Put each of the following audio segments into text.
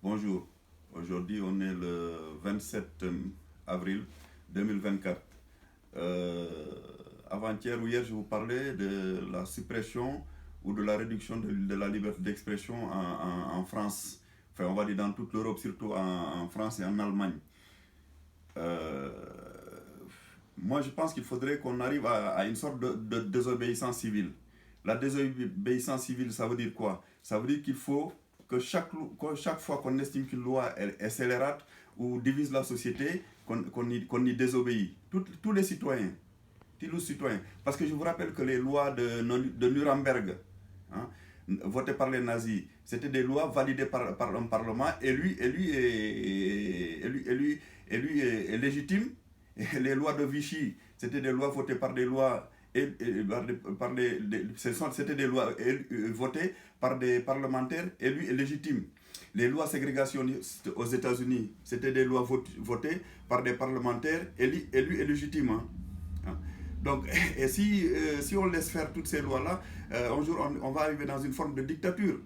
Bonjour, aujourd'hui on est le 27 avril 2024. Avant-hier ou hier, je vous parlais de la suppression ou de la réduction de la liberté d'expression en France. Enfin, on va dire dans toute l'Europe, surtout en France et en Allemagne. Euh, Moi, je pense qu'il faudrait qu'on arrive à une sorte de désobéissance civile. La désobéissance civile, ça veut dire quoi? Ça veut dire qu'il faut que chaque fois qu'on estime qu'une loi est scélérate ou divise la société, qu'on y désobéit. Tous les citoyens, tous les citoyens. Parce que je vous rappelle que les lois de Nuremberg, hein, votées par les nazis, c'était des lois validées par un parlement élu est légitime. Et les lois de Vichy, c'était des lois votées par des lois c'était des lois votées par des parlementaires élus et légitimes. Les lois ségrégationnistes aux États-Unis, c'était des lois votées par des parlementaires élus et légitimes. Hein. Donc, et si on laisse faire toutes ces lois-là, un jour on va arriver dans une forme de dictature.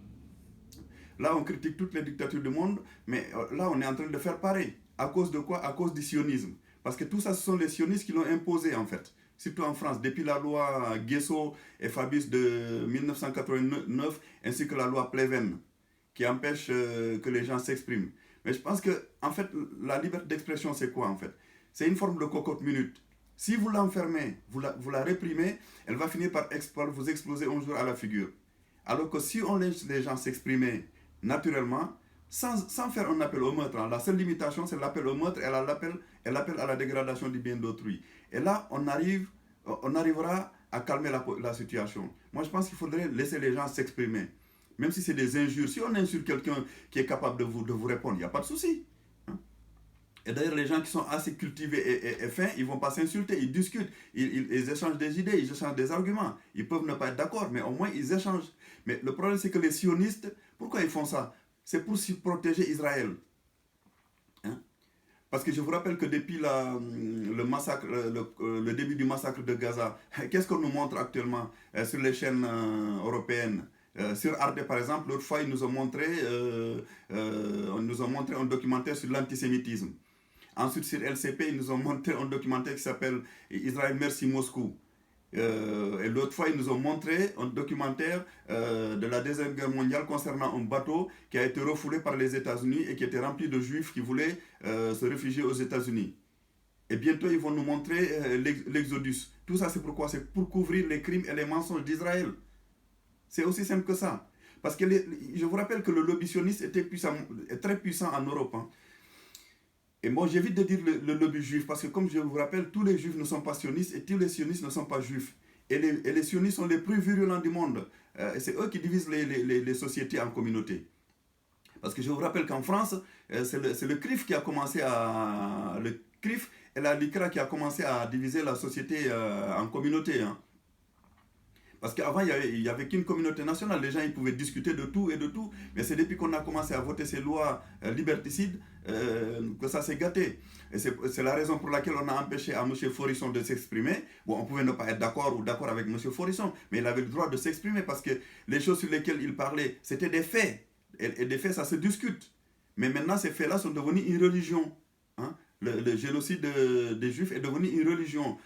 Là, on critique toutes les dictatures du monde, mais là, on est en train de faire pareil. À cause de quoi? À cause du sionisme. Parce que tout ça, ce sont les sionistes qui l'ont imposé, en fait. Surtout en France, depuis la loi Guesso et Fabius de 1989, ainsi que la loi Pleven, qui empêche que les gens s'expriment. Mais je pense que, en fait, la liberté d'expression, c'est quoi, en fait? C'est une forme de cocotte minute. Si vous l'enfermez, vous la réprimez, elle va finir par vous exploser un jour à la figure. Alors que si on laisse les gens s'exprimer naturellement, sans faire un appel au meurtre, hein, la seule limitation c'est l'appel au meurtre et l'appel à la dégradation du bien d'autrui. Et là, on arrivera à calmer la situation. Moi, je pense qu'il faudrait laisser les gens s'exprimer. Même si c'est des injures. Si on insulte quelqu'un qui est capable de vous répondre, il n'y a pas de souci. Hein. Et d'ailleurs, les gens qui sont assez cultivés et fins, ils ne vont pas s'insulter, ils discutent, ils échangent des idées, ils échangent des arguments. Ils peuvent ne pas être d'accord, mais au moins ils échangent. Mais le problème, c'est que les sionistes, pourquoi ils font ça? C'est pour protéger Israël. Hein. Parce que je vous rappelle que depuis le massacre, le début du massacre de Gaza, qu'est-ce qu'on nous montre actuellement sur les chaînes européennes? Sur Arte, par exemple, l'autre fois, ils nous ont montré un documentaire sur l'antisémitisme. Ensuite, sur LCP, ils nous ont montré un documentaire qui s'appelle Israël Merci Moscou. Et l'autre fois, ils nous ont montré un documentaire de la Deuxième Guerre mondiale concernant un bateau qui a été refoulé par les États-Unis et qui était rempli de juifs qui voulaient se réfugier aux États-Unis. Et bientôt, ils vont nous montrer l'Exodus. Tout ça, c'est pourquoi? C'est pour couvrir les crimes et les mensonges d'Israël. C'est aussi simple que ça. Parce que je vous rappelle que le lobby sioniste est très puissant en Europe. Hein. Et moi, j'évite de dire le lobby juif, parce que comme je vous rappelle, tous les juifs ne sont pas sionistes et tous les sionistes ne sont pas juifs. Et les sionistes sont les plus virulents du monde. Et c'est eux qui divisent les sociétés en communautés. Parce que je vous rappelle qu'en France, c'est le CRIF qui a commencé à... Le CRIF et la LICRA qui a commencé à diviser la société en communautés. Hein. Parce qu'avant, il n'y avait qu'une communauté nationale. Les gens ils pouvaient discuter de tout et de tout. Mais c'est depuis qu'on a commencé à voter ces lois liberticides que ça s'est gâté. Et c'est la raison pour laquelle on a empêché à M. Forisson de s'exprimer. Bon, on pouvait ne pas être d'accord ou d'accord avec M. Forisson, mais il avait le droit de s'exprimer parce que les choses sur lesquelles il parlait, c'était des faits. Et des faits, ça se discute. Mais maintenant, ces faits-là sont devenus une religion. Hein. Le génocide des juifs est devenu une religion.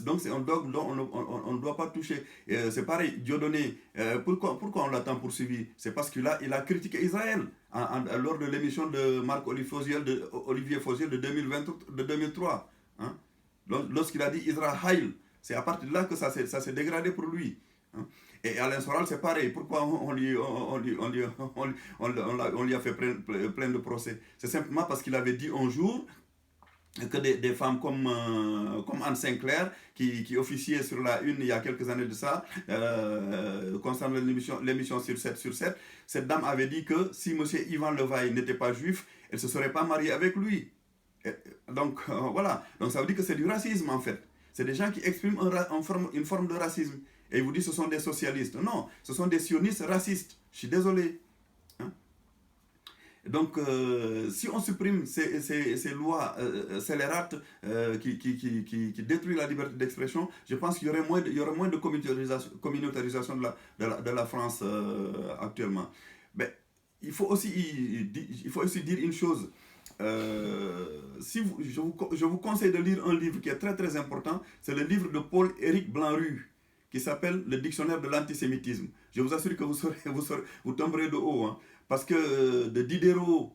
Donc c'est un dogme dont on ne doit pas toucher. C'est pareil, Dieudonné, pourquoi on l'a tant poursuivi? C'est parce qu'il a critiqué Israël lors de l'émission de Olivier Fogiel de 2003. Hein. Lorsqu'il a dit Israël, c'est à partir de là que ça s'est dégradé pour lui. Hein. Et Alain Soral, c'est pareil. Pourquoi on lui a fait plein de procès? C'est simplement parce qu'il avait dit un jour que des femmes comme Anne Sinclair, qui officiait sur la une il y a quelques années de ça, concernant l'émission sur 7 sur 7, cette dame avait dit que si M. Yvan Levaille n'était pas juif, elle ne se serait pas mariée avec lui. Donc voilà, donc ça veut dire que c'est du racisme en fait. C'est des gens qui expriment une forme de racisme. Et ils vous disent que ce sont des socialistes. Non, ce sont des sionistes racistes. Je suis désolé. Hein. Donc, si on supprime ces lois scélérates qui détruisent la liberté d'expression, je pense qu'il y aurait moins de communautarisation de la France actuellement. Mais il faut aussi dire une chose. Je vous conseille de lire un livre qui est très très important. C'est le livre de Paul-Éric Blanc-Rue qui s'appelle Le dictionnaire de l'antisémitisme. Je vous assure que vous tomberez de haut. Hein, parce que de Diderot,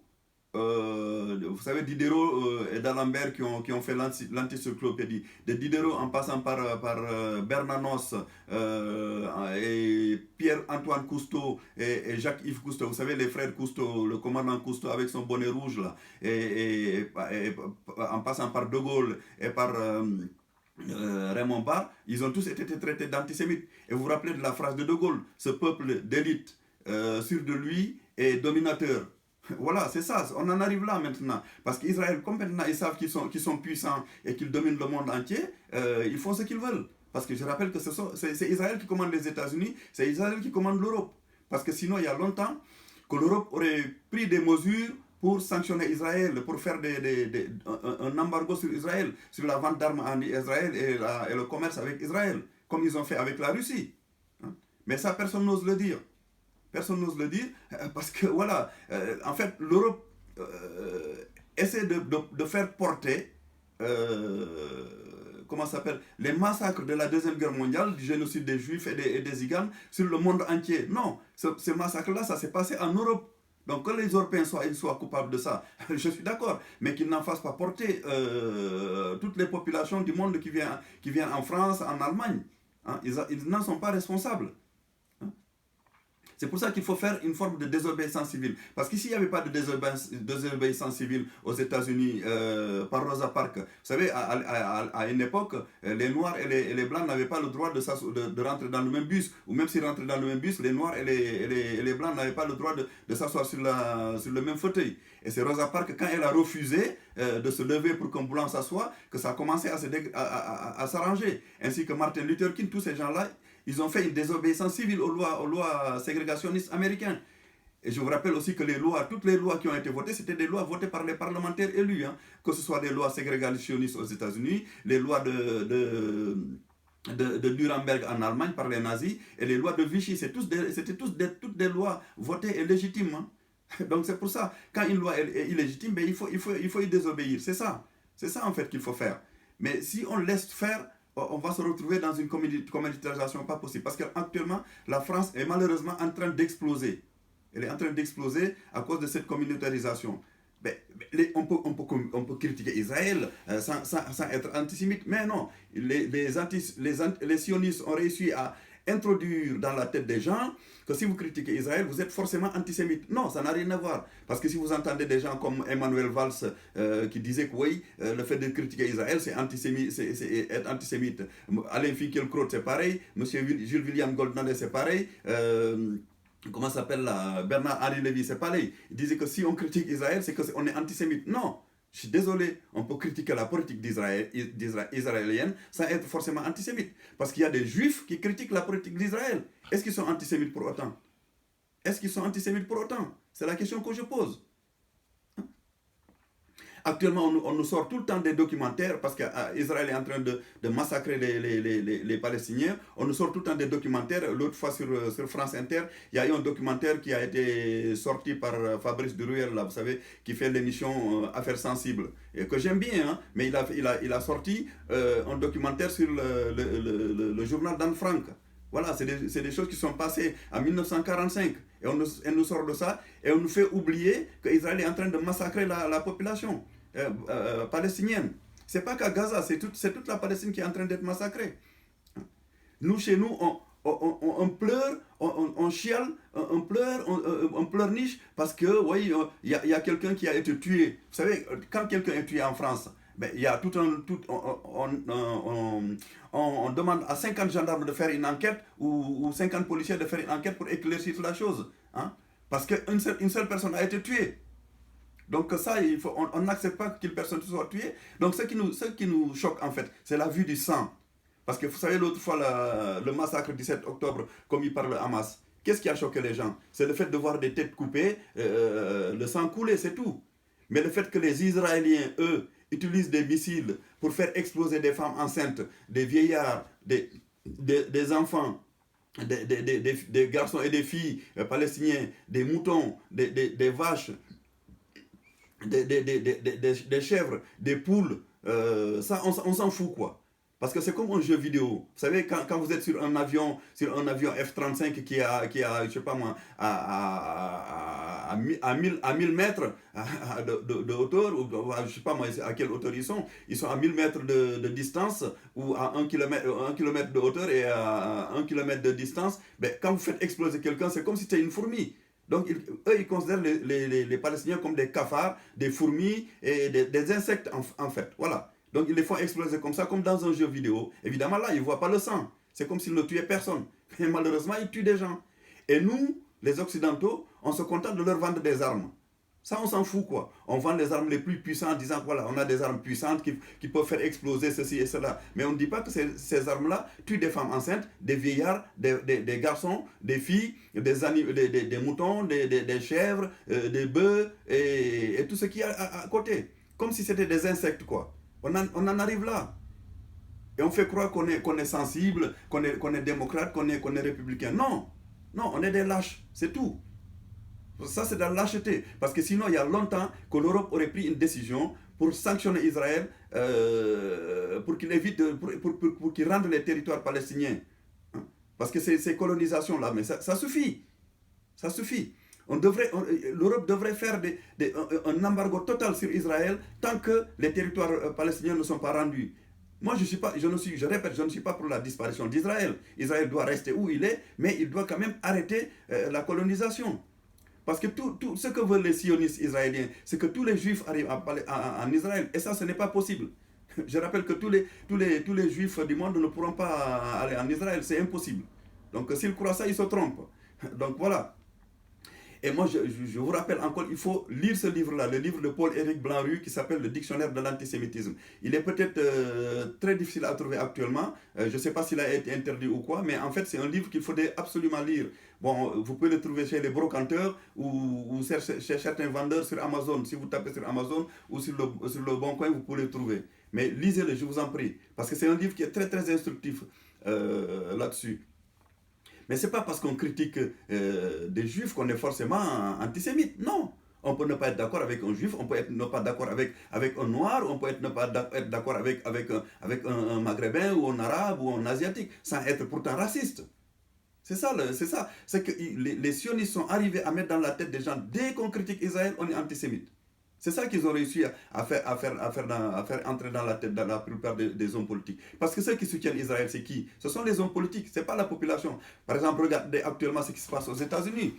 vous savez, Diderot et d'Alembert qui ont fait l'encyclopédie. De Diderot en passant par Bernanos et Pierre-Antoine Cousteau et Jacques-Yves Cousteau. Vous savez, les frères Cousteau, le commandant Cousteau avec son bonnet rouge là. Et en passant par De Gaulle et par Raymond Barre, ils ont tous été traités d'antisémites. Et vous vous rappelez de la phrase de Gaulle, ce peuple d'élite sûr de lui et dominateur. Voilà, c'est ça, on en arrive là maintenant. Parce qu'Israël, comme maintenant ils savent qu'ils sont puissants et qu'ils dominent le monde entier, ils font ce qu'ils veulent. Parce que je rappelle que c'est Israël qui commande les États-Unis, c'est Israël qui commande l'Europe. Parce que sinon, il y a longtemps que l'Europe aurait pris des mesures pour sanctionner Israël, pour faire un embargo sur Israël, sur la vente d'armes en Israël et le commerce avec Israël, comme ils ont fait avec la Russie. Mais ça, personne n'ose le dire. Personne n'ose le dire parce que voilà, en fait, l'Europe essaie de faire porter, comment ça s'appelle, les massacres de la Deuxième Guerre mondiale, du génocide des Juifs et des Ziganes sur le monde entier. Non, ce massacre-là, ça s'est passé en Europe. Donc que les Européens soient coupables de ça, je suis d'accord, mais qu'ils n'en fassent pas porter toutes les populations du monde qui viennent en France, en Allemagne. Hein, ils n'en sont pas responsables. C'est pour ça qu'il faut faire une forme de désobéissance civile. Parce qu'ici, il n'y avait pas de désobéissance civile aux États-Unis par Rosa Parks. Vous savez, à une époque, les Noirs et les Blancs n'avaient pas le droit de rentrer dans le même bus. Ou même s'ils rentraient dans le même bus, les Noirs et les Blancs n'avaient pas le droit de s'asseoir sur le même fauteuil. Et c'est Rosa Parks, quand elle a refusé de se lever pour qu'un Blanc s'assoie, que ça a commencé à s'arranger. Ainsi que Martin Luther King, tous ces gens-là, ils ont fait une désobéissance civile aux lois ségrégationnistes américaines. Et je vous rappelle aussi que toutes les lois qui ont été votées, c'était des lois votées par les parlementaires élus. Hein, que ce soit des lois ségrégationnistes aux États-Unis, les lois de Nuremberg en Allemagne par les nazis, et les lois de Vichy. C'était toutes des lois votées et légitimes. Hein. Donc c'est pour ça, quand une loi est illégitime, ben, il faut y désobéir. C'est ça en fait qu'il faut faire. Mais si on laisse faire, on va se retrouver dans une communautarisation pas possible. Parce qu'actuellement, la France est malheureusement en train d'exploser. Elle est en train d'exploser à cause de cette communautarisation. On peut critiquer Israël sans être antisémite, mais non. Les sionistes ont réussi à introduire dans la tête des gens que si vous critiquez Israël, vous êtes forcément antisémite. Non, ça n'a rien à voir. Parce que si vous entendez des gens comme Emmanuel Valls qui disait que oui, le fait de critiquer Israël, c'est être antisémite. Alain Finkielkraut, c'est pareil. Monsieur Jules William Goldnadel, c'est pareil. Comment s'appelle Bernard-Henri Lévy, c'est pareil. Il disait que si on critique Israël, c'est qu'on est antisémite. Non. Je suis désolé, on peut critiquer la politique israélienne sans être forcément antisémite. Parce qu'il y a des juifs qui critiquent la politique d'Israël. Est-ce qu'ils sont antisémites pour autant? Est-ce qu'ils sont antisémites pour autant? C'est la question que je pose. Actuellement, on nous sort tout le temps des documentaires parce qu'Israël est en train de massacrer les Palestiniens. On nous sort tout le temps des documentaires. L'autre fois sur France Inter, il y a eu un documentaire qui a été sorti par Fabrice Duruel, là, vous savez, qui fait l'émission Affaires sensibles, et que j'aime bien, hein, mais il a sorti un documentaire sur le journal d'Anne Frank. Voilà, c'est des choses qui sont passées en 1945. Et on nous sort de ça et on nous fait oublier qu'Israël est en train de massacrer la population palestinienne. C'est pas qu'à Gaza, c'est toute la Palestine qui est en train d'être massacrée. Nous, chez nous, on pleure, on chiale, on pleurniche parce que, oui, il y a quelqu'un qui a été tué. Vous savez, quand quelqu'un est tué en France, ben, il y a on demande à 50 gendarmes de faire une enquête ou 50 policiers de faire une enquête pour éclaircir la chose. Hein? Parce qu'une seule personne a été tuée. Donc ça, on n'accepte pas qu'une personne soit tuée. Donc ce qui nous choque en fait, c'est la vue du sang. Parce que vous savez, l'autre fois, le massacre du 17 octobre commis par le Hamas, qu'est-ce qui a choqué les gens? C'est le fait de voir des têtes coupées, le sang couler, c'est tout. Mais le fait que les Israéliens, eux, utilisent des missiles pour faire exploser des femmes enceintes, des vieillards, des enfants, des garçons et des filles palestiniens, des moutons, des vaches, des chèvres, des poules, ça, on s'en fout, quoi. Parce que c'est comme un jeu vidéo. Vous savez, quand vous êtes sur un avion F-35 je sais pas moi, à 1000 mètres de hauteur, ou je sais pas moi à quelle hauteur ils sont à 1000 mètres de distance, ou à 1 kilomètre de hauteur et à 1 kilomètre de distance, ben, quand vous faites exploser quelqu'un, c'est comme si c'était une fourmi. Donc, eux, ils considèrent les Palestiniens comme des cafards, des fourmis et des insectes, en fait. Voilà. Donc, ils les font exploser comme ça, comme dans un jeu vidéo. Évidemment, là, ils ne voient pas le sang. C'est comme s'ils ne tuaient personne. Mais malheureusement, ils tuent des gens. Et nous, les Occidentaux, on se contente de leur vendre des armes. Ça, on s'en fout, quoi. On vend les armes les plus puissantes en disant, voilà, on a des armes puissantes qui peuvent faire exploser ceci et cela. Mais on ne dit pas que ces armes-là tuent des femmes enceintes, des vieillards, des garçons, des filles, des moutons, des chèvres, des bœufs et tout ce qui est à côté. Comme si c'était des insectes, quoi. On en arrive là. Et on fait croire qu'on est sensible, qu'on est démocrate, qu'on est républicain. Non, non, on est des lâches, c'est tout. Ça, c'est de la lâcheté. Parce que sinon, il y a longtemps que l'Europe aurait pris une décision pour sanctionner Israël, pour qu'il évite, pour qu'il rende les territoires palestiniens. Hein. Parce que ces colonisations-là, mais ça suffit. Ça suffit. L'Europe devrait faire un embargo total sur Israël tant que les territoires palestiniens ne sont pas rendus. Moi, je répète, je ne suis pas pour la disparition d'Israël. Israël doit rester où il est, mais il doit quand même arrêter la colonisation. Parce que tout ce que veulent les sionistes israéliens, c'est que tous les juifs arrivent en Israël. Et ça, ce n'est pas possible. Je rappelle que tous les juifs du monde ne pourront pas aller en Israël. C'est impossible. Donc, s'ils croient ça, ils se trompent. Donc, voilà. Et moi, je vous rappelle encore, il faut lire ce livre-là, le livre de Paul-Éric Blanc-Rue qui s'appelle Le Dictionnaire de l'antisémitisme. Il est peut-être très difficile à trouver actuellement. Je ne sais pas s'il a été interdit ou quoi, mais en fait, c'est un livre qu'il faudrait absolument lire. Bon, vous pouvez le trouver chez les brocanteurs ou chez certains vendeurs sur Amazon. Si vous tapez sur Amazon ou sur le Bon Coin, vous pouvez le trouver. Mais lisez-le, je vous en prie. Parce que c'est un livre qui est très, très instructif là-dessus. Mais ce n'est pas parce qu'on critique des juifs qu'on est forcément antisémite. Non. On peut ne pas être d'accord avec un juif, on peut ne pas être d'accord avec un noir, on peut ne pas être d'accord avec un maghrébin ou un arabe ou un asiatique, sans être pourtant raciste. C'est ça, c'est que les sionistes sont arrivés à mettre dans la tête des gens, dès qu'on critique Israël, on est antisémite. C'est ça qu'ils ont réussi à faire entrer dans la tête de la plupart des hommes politiques. Parce que ceux qui soutiennent Israël, c'est qui? Ce sont les hommes politiques, ce n'est pas la population. Par exemple, regardez actuellement ce qui se passe aux États-Unis.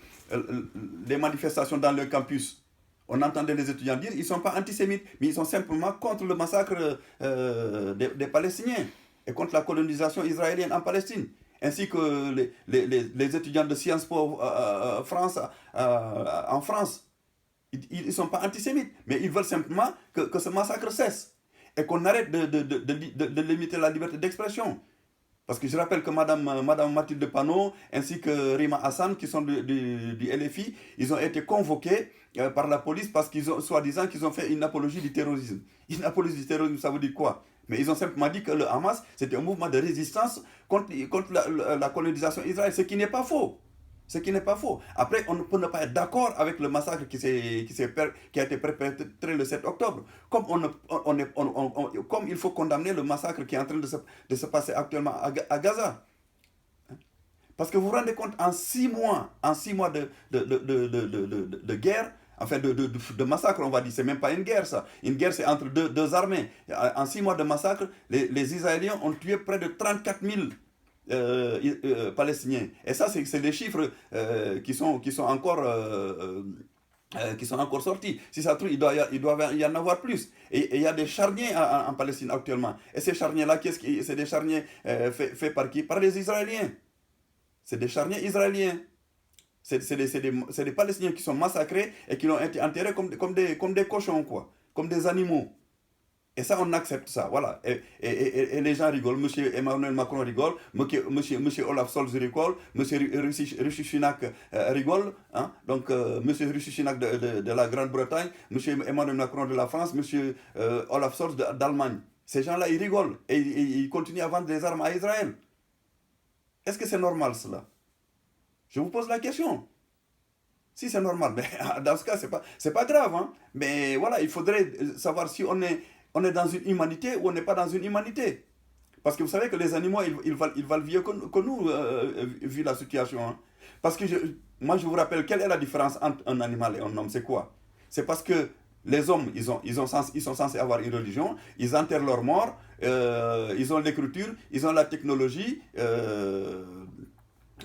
Les manifestations dans le campus. On entendait les étudiants dire qu'ils ne sont pas antisémites, mais ils sont simplement contre le massacre des Palestiniens et contre la colonisation israélienne en Palestine. Ainsi que les étudiants de Sciences Po France, en France. Ils ne sont pas antisémites, mais ils veulent simplement que ce massacre cesse et qu'on arrête de limiter la liberté d'expression. Parce que je rappelle que Madame Mathilde Panot ainsi que Rima Hassan, qui sont du LFI, ils ont été convoqués par la police parce qu'ils ont, soi-disant, qu'ils ont fait une apologie du terrorisme. Une apologie du terrorisme, ça veut dire quoi? Mais ils ont simplement dit que le Hamas, c'était un mouvement de résistance contre la colonisation israélienne, ce qui n'est pas faux. Ce qui n'est pas faux. Après, on ne peut pas être d'accord avec le massacre qui a été perpétré le 7 octobre. Comme, comme il faut condamner le massacre qui est en train de se passer actuellement à Gaza. Parce que vous vous rendez compte, en 6 mois de guerre, enfin de massacre, on va dire, c'est même pas une guerre ça. Une guerre, c'est entre deux armées. En 6 mois de massacre, les Israéliens ont tué près de 34 000 palestiniens. Et ça, c'est des chiffres qui sont encore sortis. Si ça trouve, il doit y en avoir plus. Et il y a des charniers en Palestine actuellement. Et ces charniers-là, c'est des charniers faits par qui? Par les Israéliens. C'est des charniers israéliens. C'est des Palestiniens qui sont massacrés et qui ont été enterrés comme des cochons, quoi. Comme des animaux. Et ça, on accepte ça, voilà. Et les gens rigolent. Monsieur Emmanuel Macron rigole, monsieur Olaf Scholz rigole, monsieur Rishi Sunak rigole. Hein? Donc, monsieur Rishi Sunak de la Grande-Bretagne, monsieur Emmanuel Macron de la France, monsieur Olaf Scholz d'Allemagne. Ces gens-là, ils rigolent et ils continuent à vendre des armes à Israël. Est-ce que c'est normal cela? Je vous pose la question. Si c'est normal, mais dans ce cas, c'est pas grave. Hein. Mais voilà, il faudrait savoir si on est dans une humanité ou on n'est pas dans une humanité. Parce que vous savez que les animaux, ils valent mieux que nous, vu la situation. Hein. Parce que moi, je vous rappelle, quelle est la différence entre un animal et un homme? C'est quoi? C'est parce que les hommes, ils sont censés avoir une religion, ils enterrent leurs morts, ils ont l'écriture, ils ont la technologie.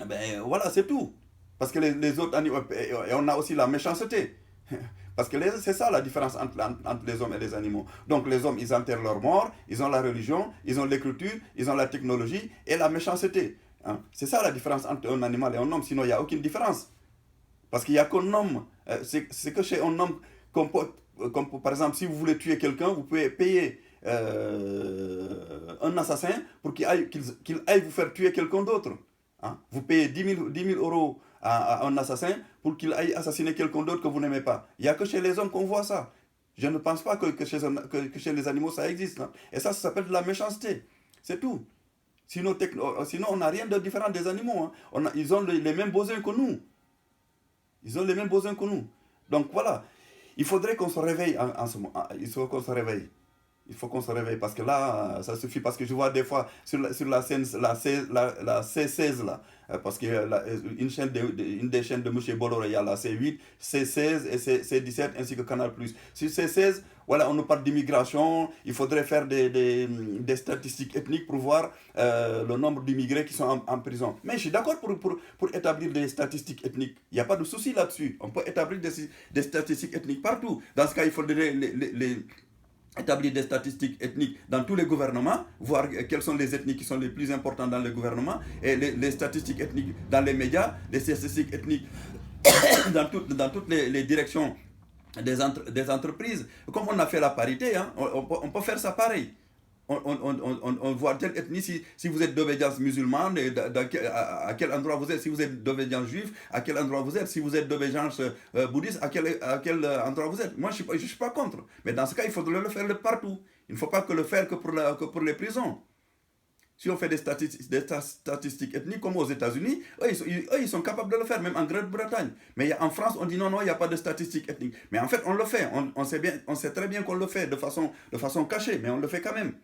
Ben voilà, c'est tout. Parce que les autres animaux, et on a aussi la méchanceté. Parce que c'est ça la différence entre les hommes et les animaux. Donc les hommes, ils enterrent leurs morts, ils ont la religion, ils ont l'écriture, ils ont la technologie et la méchanceté. Hein. C'est ça la différence entre un animal et un homme, sinon il n'y a aucune différence. Parce qu'il n'y a qu'un homme, c'est que chez un homme, comme par exemple, si vous voulez tuer quelqu'un, vous pouvez payer un assassin pour qu'il aille vous faire tuer quelqu'un d'autre. Hein. Vous payez 10 000 euros à un assassin pour qu'il aille assassiner quelqu'un d'autre que vous n'aimez pas. Il n'y a que chez les hommes qu'on voit ça. Je ne pense pas que chez les animaux ça existe. Hein. Et ça s'appelle de la méchanceté. C'est tout. Sinon on n'a rien de différent des animaux. Hein. Ils ont les mêmes besoins que nous. Ils ont les mêmes besoins que nous. Donc voilà. Il faudrait qu'on se réveille en ce moment. Il faut qu'on se réveille. Il faut qu'on se réveille parce que là, ça suffit. Parce que je vois des fois sur la scène, la C16 là, parce que une des chaînes de M. Bolloré, il y a la C8, C16 et C17 ainsi que Canal+. Sur C16, voilà, on nous parle d'immigration. Il faudrait faire des statistiques ethniques pour voir le nombre d'immigrés qui sont en prison. Mais je suis d'accord pour établir des statistiques ethniques. Il n'y a pas de souci là-dessus. On peut établir des statistiques ethniques partout. Dans ce cas, il faudrait établir des statistiques ethniques dans tous les gouvernements, voir quelles sont les ethnies qui sont les plus importantes dans le gouvernement, et les statistiques ethniques dans les médias, les statistiques ethniques dans toutes les directions des entreprises. Comme on a fait la parité, hein, on peut faire ça pareil. On voit telle ethnie, si vous êtes d'obédience musulmane, à quel endroit vous êtes. Si vous êtes d'obédience juive, à quel endroit vous êtes. Si vous êtes d'obédience bouddhiste, à quel endroit vous êtes. Moi, je ne suis pas contre. Mais dans ce cas, il faudrait le faire partout. Il ne faut pas que le faire que pour les prisons. Si on fait des statistiques ethniques comme aux États-Unis, ils sont capables de le faire, même en Grande-Bretagne. Mais en France, on dit non, il n'y a pas de statistiques ethniques. Mais en fait, on le fait. On sait très bien qu'on le fait de façon cachée, mais on le fait quand même.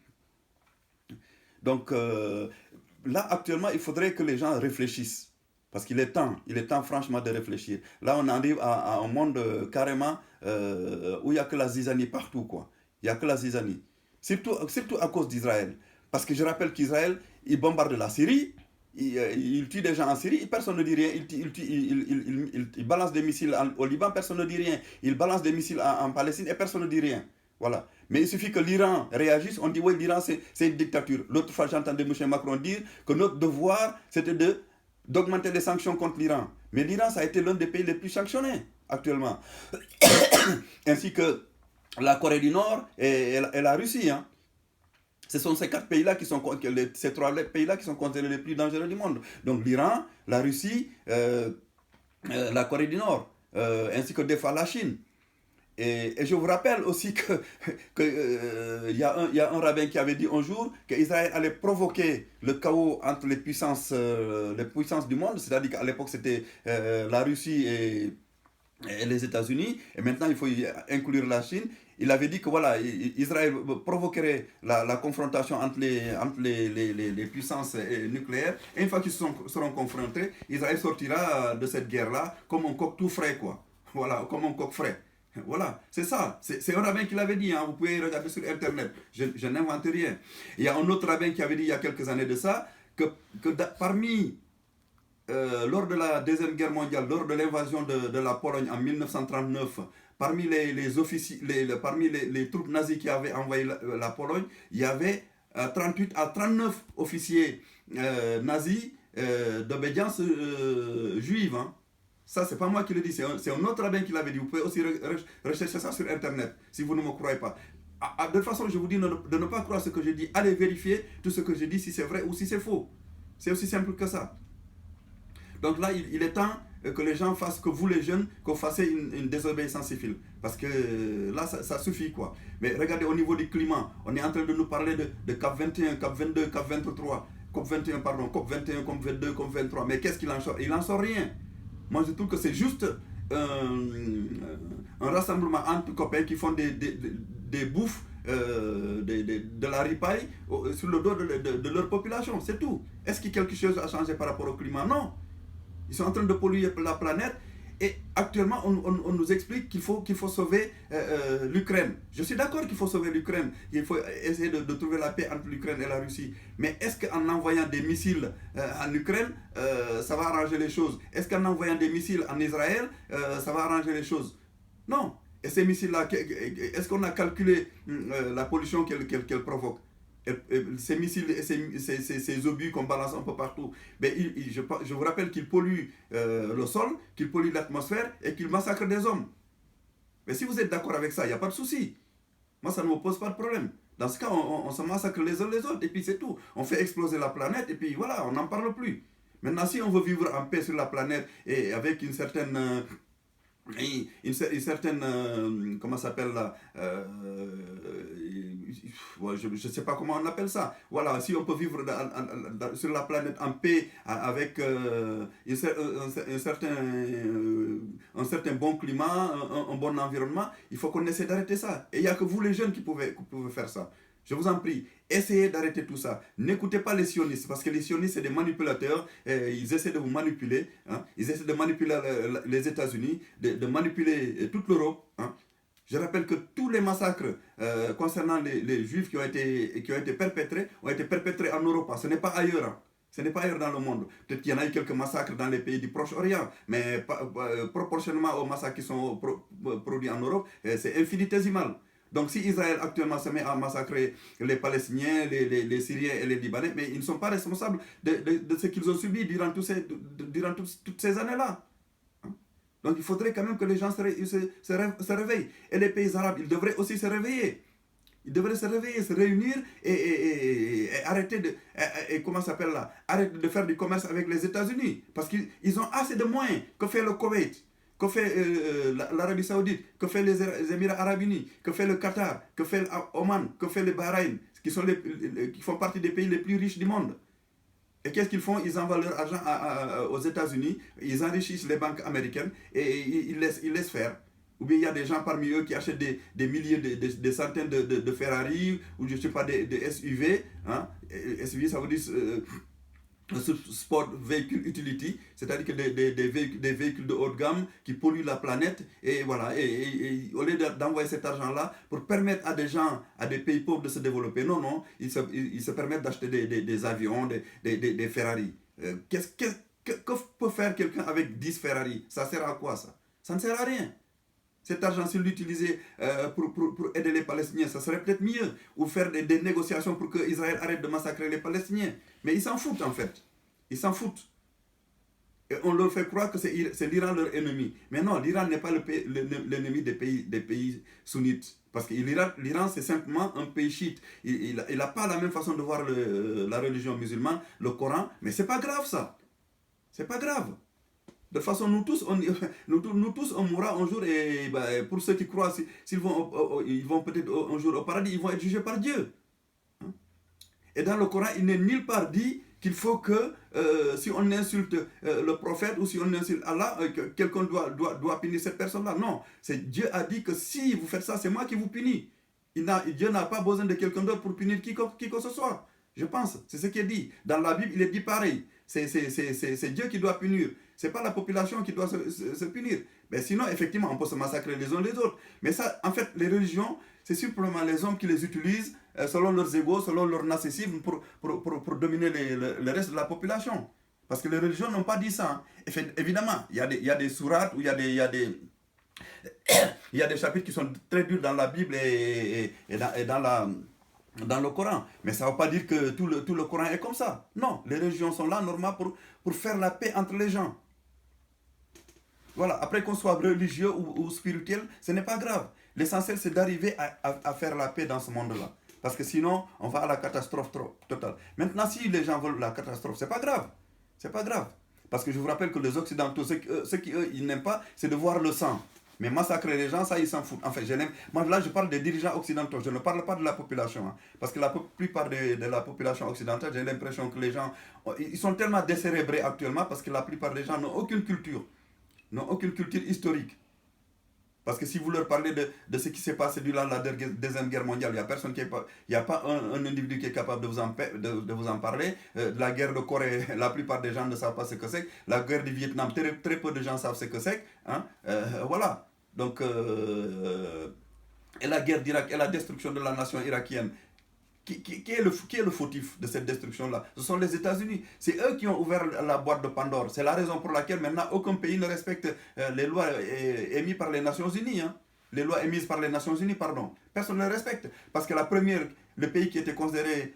Donc là, actuellement, il faudrait que les gens réfléchissent. Parce qu'il est temps franchement de réfléchir. Là, on arrive à un monde carrément où il n'y a que la zizanie partout, quoi. Il n'y a que la zizanie. Surtout à cause d'Israël. Parce que je rappelle qu'Israël, il bombarde la Syrie, il tue des gens en Syrie, personne ne dit rien. Il balance des missiles au Liban, personne ne dit rien. Il balance des missiles en Palestine et personne ne dit rien. Voilà. Mais il suffit que l'Iran réagisse, on dit oui, l'Iran c'est une dictature. L'autre fois, j'entendais M. Macron dire que notre devoir, c'était d'augmenter les sanctions contre l'Iran. Mais l'Iran, ça a été l'un des pays les plus sanctionnés actuellement. Ainsi que la Corée du Nord et la Russie. Hein. Ce sont ces trois pays-là qui sont considérés les plus dangereux du monde. Donc l'Iran, la Russie, la Corée du Nord, ainsi que des fois la Chine. Et je vous rappelle aussi qu'il y a un rabbin qui avait dit un jour qu'Israël allait provoquer le chaos entre les puissances du monde, c'est-à-dire qu'à l'époque c'était la Russie et les États-Unis, et maintenant il faut inclure la Chine. Il avait dit que voilà, Israël provoquerait la confrontation entre les puissances nucléaires, et une fois qu'ils seront confrontés, Israël sortira de cette guerre-là comme un coq tout frais, quoi. Voilà, comme un coq frais. Voilà, c'est ça. C'est un rabbin qui l'avait dit, hein. Vous pouvez regarder sur Internet. Je n'invente rien. Il y a un autre rabbin qui avait dit il y a quelques années de ça que parmi, lors de la Deuxième Guerre mondiale, lors de l'invasion de la Pologne en 1939, parmi parmi les troupes nazies qui avaient envahi la Pologne, il y avait 38 à 39 officiers nazis d'obédience juive. Hein. Ça, c'est pas moi qui le dis, c'est un autre rabbin qui l'avait dit. Vous pouvez aussi rechercher ça sur Internet, si vous ne me croyez pas. De toute façon, je vous dis de ne pas croire ce que je dis. Allez vérifier tout ce que je dis, si c'est vrai ou si c'est faux. C'est aussi simple que ça. Donc là, il est temps que les gens fassent, que vous les jeunes, que vous fassiez une désobéissance civile. Parce que là, ça suffit, quoi. Mais regardez, au niveau du climat, on est en train de nous parler de CAP 21, CAP 22, CAP 23. COP 21, pardon, COP 21, COP 22, COP 23. Mais qu'est-ce qu'il en sort? Il n'en sort rien. Moi, je trouve que c'est juste un rassemblement entre copains qui font des bouffes, de la ripaille sur le dos de leur population. C'est tout. Est-ce que quelque chose a changé par rapport au climat? Non. Ils sont en train de polluer la planète. Et actuellement, on nous explique qu'il faut sauver l'Ukraine. Je suis d'accord qu'il faut sauver l'Ukraine. Il faut essayer de trouver la paix entre l'Ukraine et la Russie. Mais est-ce qu'en envoyant des missiles en Ukraine, ça va arranger les choses? Est-ce qu'en envoyant des missiles en Israël, ça va arranger les choses? Non. Et ces missiles-là, est-ce qu'on a calculé la pollution qu'elles provoquent? Ces missiles et ces obus qu'on balance un peu partout, ben, je vous rappelle qu'ils polluent le sol, qu'ils polluent l'atmosphère et qu'ils massacrent des hommes. Mais si vous êtes d'accord avec ça, il n'y a pas de souci. Moi, ça ne me pose pas de problème. Dans ce cas, on se massacre les uns les autres et puis c'est tout. On fait exploser la planète et puis voilà, on n'en parle plus. Maintenant, si on veut vivre en paix sur la planète et avec une certaine... comment ça s'appelle là, je ne sais pas comment on appelle ça. Voilà, si on peut vivre sur la planète en paix avec un certain bon climat, un bon environnement, il faut qu'on essaie d'arrêter ça. Et il n'y a que vous les jeunes qui pouvez faire ça. Je vous en prie, essayez d'arrêter tout ça. N'écoutez pas les sionistes, parce que les sionistes, c'est des manipulateurs. Ils essaient de vous manipuler. Hein. Ils essaient de manipuler les États-Unis, de manipuler toute l'Europe. Hein. Je rappelle que tous les massacres concernant les Juifs qui ont été perpétrés ont été perpétrés en Europe. Ce n'est pas ailleurs. Hein. Ce n'est pas ailleurs dans le monde. Peut-être qu'il y en a eu quelques massacres dans les pays du Proche-Orient, mais proportionnellement aux massacres qui sont produits en Europe, c'est infinitésimal. Donc si Israël actuellement se met à massacrer les Palestiniens, les Syriens et les Libanais, mais ils ne sont pas responsables de ce qu'ils ont subi durant toutes ces années-là. Donc il faudrait quand même que les gens se réveillent. Et les pays arabes, ils devraient aussi se réveiller. Ils devraient se réveiller, se réunir et arrêter arrêter de faire du commerce avec les États-Unis. Parce qu'ils ont assez de moyens. Que fait le Koweït? Que fait l'Arabie Saoudite? Que fait les Émirats Arabes Unis? Que fait le Qatar? Que fait l'Oman? Que fait le Bahreïn? Qui font partie des pays les plus riches du monde. Et qu'est-ce qu'ils font? Ils envoient leur argent aux États-Unis, ils enrichissent les banques américaines et ils laissent faire. Ou bien il y a des gens parmi eux qui achètent des milliers, des centaines de Ferrari ou je ne sais pas, des SUV. Hein? SUV, ça veut dire sport véhicule utility, c'est-à-dire que des véhicules de haut de gamme qui polluent la planète. Et voilà, et au lieu d'envoyer cet argent-là pour permettre à des gens, à des pays pauvres de se développer, non, ils se permettent d'acheter des avions, des Ferrari. Que peut faire quelqu'un avec 10 Ferrari? Ça sert à quoi ça? Ça ne sert à rien. Cet argent, s'il l'utilisait pour aider les Palestiniens, ça serait peut-être mieux. Ou faire des négociations pour que Israël arrête de massacrer les Palestiniens. Mais ils s'en foutent en fait. Ils s'en foutent. Et on leur fait croire que c'est l'Iran leur ennemi. Mais non, l'Iran n'est pas l'ennemi des pays sunnites. Parce que l'Iran, c'est simplement un pays chiite. Il n'a pas la même façon de voir la religion musulmane, le Coran. Mais c'est pas grave ça. C'est pas grave. De toute façon, nous tous, on mourra un jour et pour ceux qui croient, ils vont peut-être un jour au paradis, ils vont être jugés par Dieu. Et dans le Coran, il n'est nulle part dit qu'il faut que si on insulte le prophète ou si on insulte Allah, quelqu'un doit punir cette personne-là. Non, Dieu a dit que si vous faites ça, c'est moi qui vous punis. Dieu n'a pas besoin de quelqu'un d'autre pour punir qui que ce soit. Je pense, c'est ce qui est dit. Dans la Bible, il est dit pareil. C'est Dieu qui doit punir. Ce n'est pas la population qui doit se punir. Mais sinon, effectivement, on peut se massacrer les uns les autres. Mais ça, en fait, les religions, c'est simplement les hommes qui les utilisent selon leurs égos, selon leur narcissisme pour dominer le reste de la population. Parce que les religions n'ont pas dit ça. Hein. Évidemment, il y a des sourates où il y a des chapitres qui sont très durs dans la Bible et dans le Coran. Mais ça ne veut pas dire que tout le Coran est comme ça. Non, les religions sont là normalement pour faire la paix entre les gens. Voilà, après qu'on soit religieux ou spirituel, ce n'est pas grave. L'essentiel, c'est d'arriver à faire la paix dans ce monde-là. Parce que sinon, on va à la catastrophe totale. Maintenant, si les gens veulent la catastrophe, c'est pas grave. C'est pas grave. Parce que je vous rappelle que les Occidentaux, ce qu'eux, ils n'aiment pas, c'est de voir le sang. Mais massacrer les gens, ça, ils s'en foutent. Enfin, moi, là, je parle des dirigeants occidentaux. Je ne parle pas de la population. Hein. Parce que la plupart de la population occidentale, j'ai l'impression que les gens, ils sont tellement décérébrés actuellement parce que la plupart des gens n'ont aucune culture. N'ont aucune culture historique. Parce que si vous leur parlez de ce qui s'est passé durant la Deuxième Guerre mondiale, il n'y a personne qui est pas, il n'y a pas un individu qui est capable de vous en parler. De la guerre de Corée, la plupart des gens ne savent pas ce que c'est. La guerre du Vietnam, très peu de gens savent ce que c'est. Hein. Voilà. Donc, et la guerre d'Irak et la destruction de la nation irakienne. Qui est le fautif de cette destruction-là? Ce sont les États-Unis. C'est eux qui ont ouvert la boîte de Pandore. C'est la raison pour laquelle maintenant aucun pays ne respecte les lois émises par les Nations Unies. Hein. Les lois émises par les Nations Unies, pardon. Personne ne les respecte. Parce que le pays qui était considéré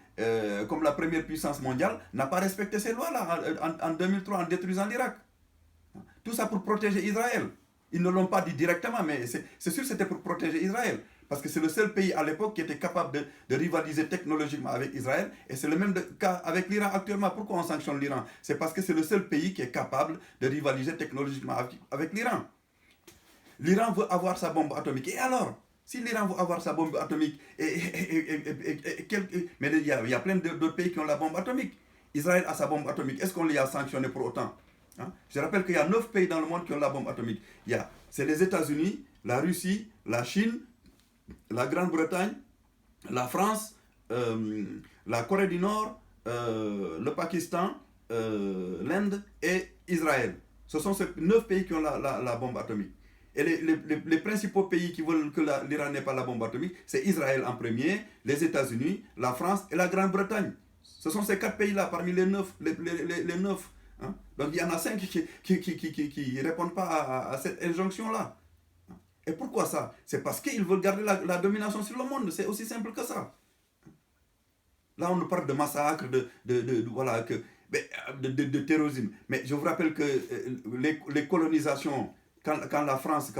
comme la première puissance mondiale n'a pas respecté ces lois-là en 2003 en détruisant l'Irak. Tout ça pour protéger Israël. Ils ne l'ont pas dit directement, mais c'est sûr que c'était pour protéger Israël. Parce que c'est le seul pays à l'époque qui était capable de rivaliser technologiquement avec Israël. Et c'est le même cas avec l'Iran actuellement. Pourquoi on sanctionne l'Iran? C'est parce que c'est le seul pays qui est capable de rivaliser technologiquement avec l'Iran. L'Iran veut avoir sa bombe atomique. Et alors? Si l'Iran veut avoir sa bombe atomique, mais il y a plein d'autres pays qui ont la bombe atomique. Israël a sa bombe atomique. Est-ce qu'on les a sanctionnés pour autant? Hein? Je rappelle qu'il y a 9 pays dans le monde qui ont la bombe atomique. C'est les États-Unis, la Russie, la Chine, la Grande-Bretagne, la France, la Corée du Nord, le Pakistan, l'Inde et Israël. Ce sont ces 9 pays qui ont la bombe atomique. Et les principaux pays qui veulent que l'Iran n'ait pas la bombe atomique, c'est Israël en premier, les États-Unis, la France et la Grande-Bretagne. Ce sont ces 4 pays-là parmi les 9. Les 9 hein? Donc il y en a 5 qui ne répondent pas à cette injonction-là. Et pourquoi ça? C'est parce qu'ils veulent garder la domination sur le monde. C'est aussi simple que ça. Là, on nous parle de massacre, voilà, de terrorisme. Mais je vous rappelle que les colonisations, quand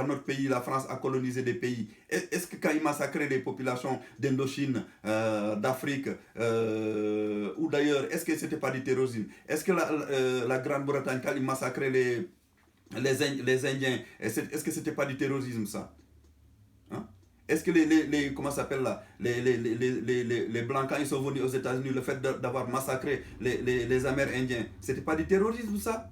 notre pays, la France, a colonisé des pays, est-ce que quand ils massacraient les populations d'Indochine, d'Afrique, ou d'ailleurs, est-ce que ce n'était pas du terrorisme? Est-ce que la Grande-Bretagne, quand ils massacraient les Indiens, est-ce que c'était pas du terrorisme, ça? Hein? Est-ce que comment ça s'appelle là, les Blancs, quand ils sont venus aux États-Unis, le fait d'avoir massacré les Amérindiens, c'était pas du terrorisme, ça?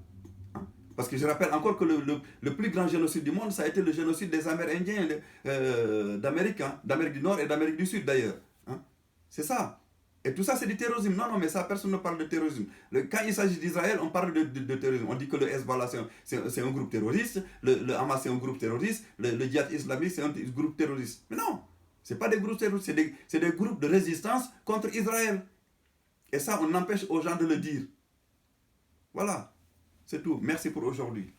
Hein? Parce que je rappelle encore que le plus grand génocide du monde, ça a été le génocide des Amérindiens d'Amérique, hein, d'Amérique du Nord et d'Amérique du Sud d'ailleurs. Hein? C'est ça. Et tout ça, c'est du terrorisme. Non, mais ça, personne ne parle de terrorisme. Quand il s'agit d'Israël, on parle de terrorisme. On dit que le Hezbollah, c'est un groupe terroriste, le Hamas, c'est un groupe terroriste, le djihad islamique, c'est un groupe terroriste. Mais non, ce n'est pas des groupes terroristes, c'est des groupes de résistance contre Israël. Et ça, on empêche aux gens de le dire. Voilà, c'est tout. Merci pour aujourd'hui.